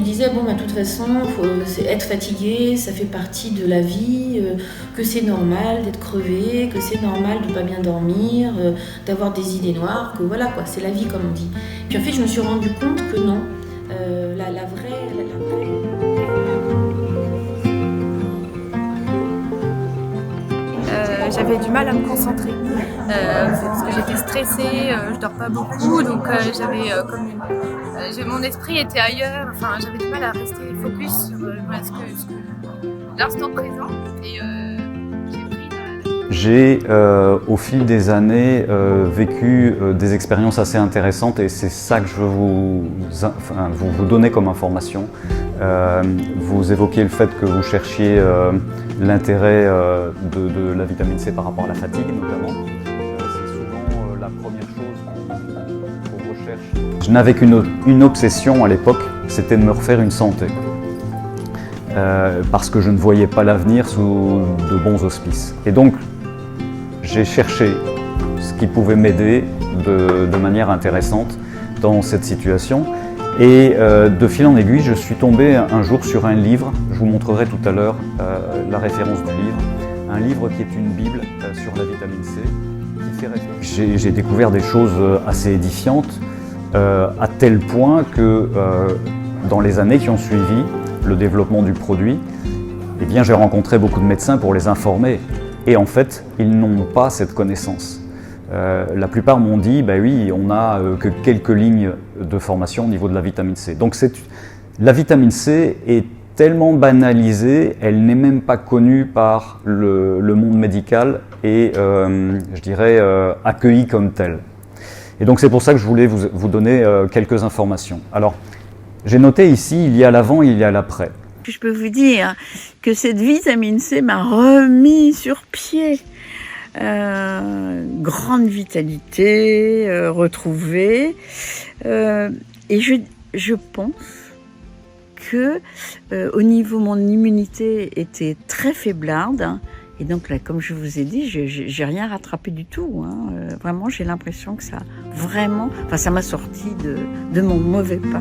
me disais, bon, bah, de toute façon, être fatigué, ça fait partie de la vie, que c'est normal d'être crevé, que c'est normal de ne pas bien dormir, d'avoir des idées noires, que voilà, quoi, c'est la vie, comme on dit. Puis en fait, je me suis rendu compte que non, la vraie... J'avais du mal à me concentrer parce que j'étais stressée, je dors pas beaucoup, donc mon esprit était ailleurs. Enfin, j'avais du mal à rester focus sur l'instant présent. Et j'ai au fil des années vécu des expériences assez intéressantes et c'est ça que je veux vous donner comme information. Vous évoquiez le fait que vous cherchiez l'intérêt de la vitamine C par rapport à la fatigue notamment. C'est souvent la première chose qu'on recherche. Je n'avais qu'une obsession à l'époque, c'était de me refaire une santé. Parce que je ne voyais pas l'avenir sous de bons auspices. Et donc, j'ai cherché ce qui pouvait m'aider de manière intéressante dans cette situation. Et de fil en aiguille, je suis tombé un jour sur un livre, je vous montrerai tout à l'heure la référence du livre, un livre qui est une bible sur la vitamine C, qui fait référence. J'ai découvert des choses assez édifiantes, à tel point que dans les années qui ont suivi le développement du produit, eh bien, j'ai rencontré beaucoup de médecins pour les informer. Et en fait, ils n'ont pas cette connaissance. La plupart m'ont dit, bah oui, on n'a que quelques lignes de formation au niveau de la vitamine C. Donc la vitamine C est tellement banalisée, elle n'est même pas connue par le monde médical et je dirais accueillie comme telle. Et donc c'est pour ça que je voulais vous donner quelques informations. Alors, j'ai noté ici, il y a l'avant et il y a l'après. Je peux vous dire que cette vitamine C m'a remis sur pied. Grande vitalité retrouvée. Et je pense que au niveau mon immunité était très faiblarde. Et donc là, comme je vous ai dit, j'ai rien rattrapé du tout. Vraiment, j'ai l'impression que ça m'a sorti de mon mauvais pas.